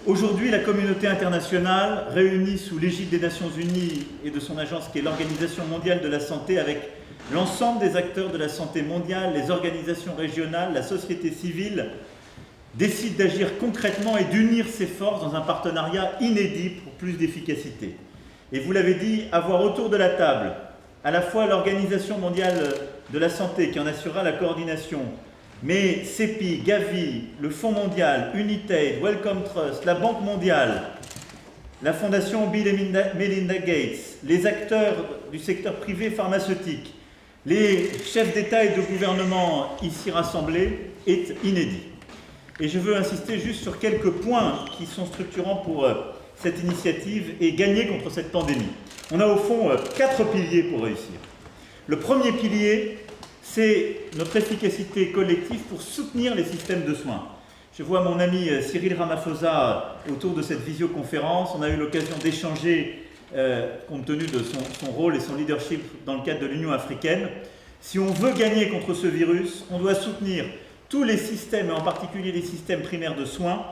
Aujourd'hui, la communauté internationale, réunie sous l'égide des Nations Unies et de son agence qui est l'Organisation mondiale de la santé, avec l'ensemble des acteurs de la santé mondiale, les organisations régionales, la société civile, décide d'agir concrètement et d'unir ses forces dans un partenariat inédit pour plus d'efficacité. Et vous l'avez dit, avoir autour de la table à la fois l'Organisation mondiale de la santé qui en assurera la coordination, mais CEPI, Gavi, le Fonds mondial, Unitaid, Wellcome Trust, la Banque mondiale, la Fondation Bill et Melinda Gates, les acteurs du secteur privé pharmaceutique, les chefs d'État et de gouvernement ici rassemblés, est inédit. Et je veux insister juste sur quelques points qui sont structurants pour cette initiative et gagner contre cette pandémie. On a au fond 4 piliers pour réussir. Le premier pilier, c'est notre efficacité collective pour soutenir les systèmes de soins. Je vois mon ami Cyril Ramaphosa autour de cette visioconférence. On a eu l'occasion d'échanger compte tenu de son rôle et son leadership dans le cadre de l'Union africaine. Si on veut gagner contre ce virus, on doit soutenir tous les systèmes, et en particulier les systèmes primaires de soins,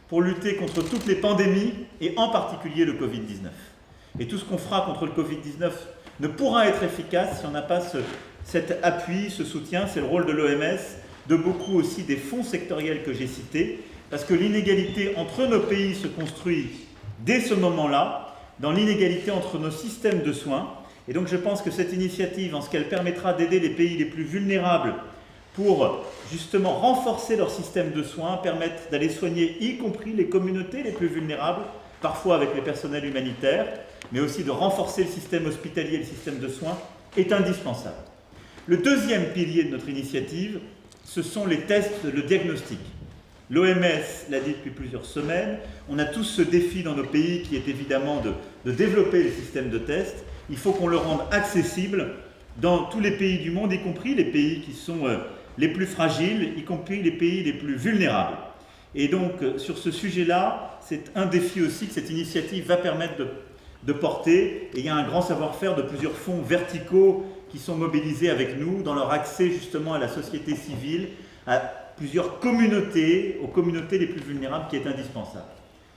pour lutter contre toutes les pandémies, et en particulier le Covid-19. Et tout ce qu'on fera contre le Covid-19 ne pourra être efficace si on n'a pas cet appui, ce soutien. C'est le rôle de l'OMS, de beaucoup aussi des fonds sectoriels que j'ai cités, parce que l'inégalité entre nos pays se construit dès ce moment-là, dans l'inégalité entre nos systèmes de soins. Et donc je pense que cette initiative, en ce qu'elle permettra d'aider les pays les plus vulnérables pour justement renforcer leur système de soins, permettre d'aller soigner y compris les communautés les plus vulnérables, parfois avec les personnels humanitaires, mais aussi de renforcer le système hospitalier et le système de soins, est indispensable. Le deuxième pilier de notre initiative, ce sont les tests, le diagnostic. L'OMS l'a dit depuis plusieurs semaines, on a tous ce défi dans nos pays qui est évidemment de développer les systèmes de tests. Il faut qu'on le rende accessible dans tous les pays du monde, y compris les pays qui sont les plus fragiles, y compris les pays les plus vulnérables. Et donc, sur ce sujet-là, c'est un défi aussi que cette initiative va permettre de porter. Et il y a un grand savoir-faire de plusieurs fonds verticaux qui sont mobilisés avec nous dans leur accès justement à la société civile, à plusieurs communautés, aux communautés les plus vulnérables, qui est indispensable.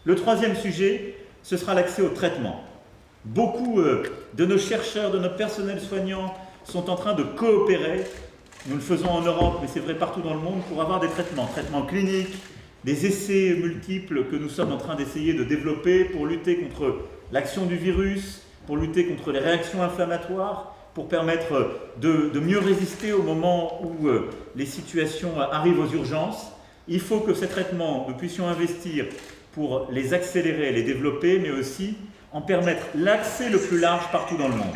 Le troisième sujet, ce sera l'accès au traitement. Beaucoup de nos chercheurs, de nos personnels soignants sont en train de coopérer. Nous le faisons en Europe, mais c'est vrai partout dans le monde, pour avoir des traitements cliniques, des essais multiples que nous sommes en train d'essayer de développer pour lutter contre l'action du virus, pour lutter contre les réactions inflammatoires, pour permettre de mieux résister au moment où les situations arrivent aux urgences. Il faut que ces traitements, nous puissions investir pour les accélérer, les développer, mais aussi en permettre l'accès le plus large partout dans le monde.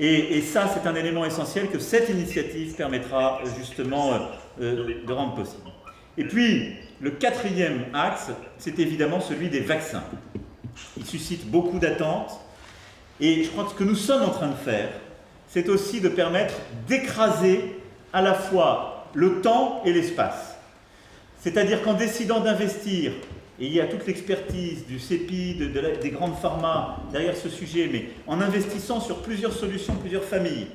Et ça, c'est un élément essentiel que cette initiative permettra justement de rendre possible. Et puis, le quatrième axe, c'est évidemment celui des vaccins. Il suscite beaucoup d'attentes, et je crois que ce que nous sommes en train de faire, c'est aussi de permettre d'écraser à la fois le temps et l'espace. C'est-à-dire qu'en décidant d'investir, et il y a toute l'expertise du CEPI, des grandes pharma derrière ce sujet, mais en investissant sur plusieurs solutions, plusieurs familles,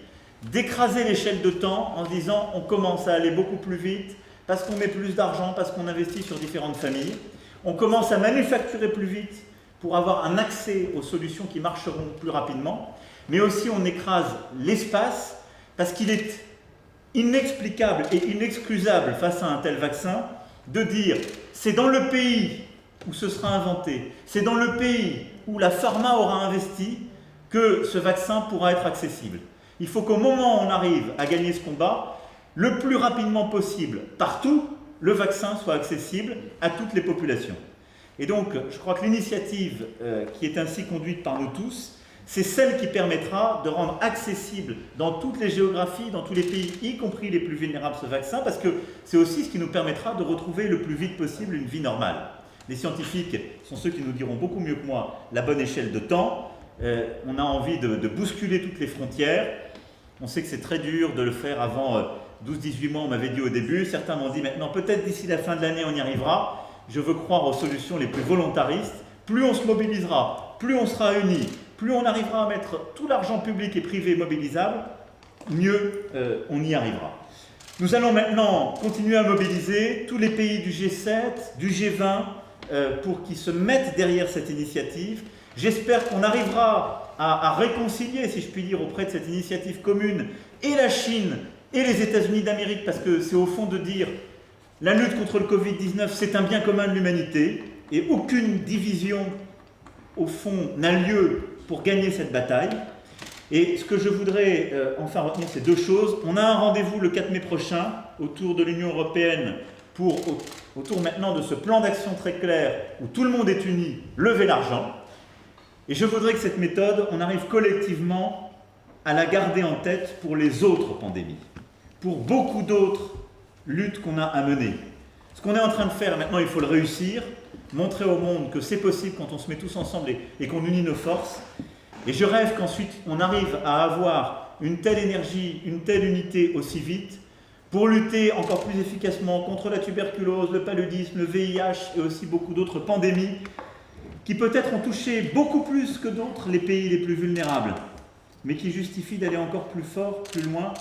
d'écraser l'échelle de temps en se disant on commence à aller beaucoup plus vite parce qu'on met plus d'argent, parce qu'on investit sur différentes familles, on commence à manufacturer plus vite pour avoir un accès aux solutions qui marcheront plus rapidement, mais aussi on écrase l'espace parce qu'il est inexplicable et inexcusable face à un tel vaccin de dire c'est dans le pays où ce sera inventé, c'est dans le pays où la pharma aura investi que ce vaccin pourra être accessible. Il faut qu'au moment où on arrive à gagner ce combat, le plus rapidement possible, partout, le vaccin soit accessible à toutes les populations. Et donc, je crois que l'initiative qui est ainsi conduite par nous tous, c'est celle qui permettra de rendre accessible dans toutes les géographies, dans tous les pays, y compris les plus vulnérables, ce vaccin, parce que c'est aussi ce qui nous permettra de retrouver le plus vite possible une vie normale. Les scientifiques sont ceux qui nous diront beaucoup mieux que moi la bonne échelle de temps. On a envie de bousculer toutes les frontières. On sait que c'est très dur de le faire avant 12-18 mois, on m'avait dit au début. Certains m'ont dit maintenant, peut-être d'ici la fin de l'année, on y arrivera. Je veux croire aux solutions les plus volontaristes. Plus on se mobilisera, plus on sera unis, plus on arrivera à mettre tout l'argent public et privé mobilisable, mieux on y arrivera. Nous allons maintenant continuer à mobiliser tous les pays du G7, du G20, pour qu'ils se mettent derrière cette initiative. J'espère qu'on arrivera à réconcilier, si je puis dire, auprès de cette initiative commune, et la Chine et les États-Unis d'Amérique, parce que c'est au fond de dire la lutte contre le Covid-19, c'est un bien commun de l'humanité, et aucune division, au fond, n'a lieu pour gagner cette bataille. Et ce que je voudrais enfin retenir, c'est deux choses. On a un rendez-vous le 4 mai prochain autour de l'Union européenne autour maintenant de ce plan d'action très clair où tout le monde est uni, lever l'argent. Et je voudrais que cette méthode, on arrive collectivement à la garder en tête pour les autres pandémies, pour beaucoup d'autres luttes qu'on a à mener. Ce qu'on est en train de faire maintenant, il faut le réussir, montrer au monde que c'est possible quand on se met tous ensemble et qu'on unit nos forces. Et je rêve qu'ensuite on arrive à avoir une telle énergie, une telle unité aussi vite pour lutter encore plus efficacement contre la tuberculose, le paludisme, le VIH et aussi beaucoup d'autres pandémies qui peut-être ont touché beaucoup plus que d'autres les pays les plus vulnérables, mais qui justifient d'aller encore plus fort, plus loin,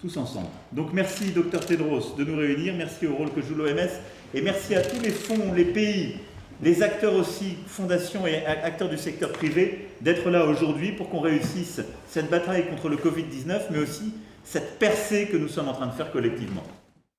tous ensemble. Donc merci Dr Tedros de nous réunir, merci au rôle que joue l'OMS et merci à tous les fonds, les pays, les acteurs aussi, fondations et acteurs du secteur privé, d'être là aujourd'hui pour qu'on réussisse cette bataille contre le Covid-19, mais aussi cette percée que nous sommes en train de faire collectivement.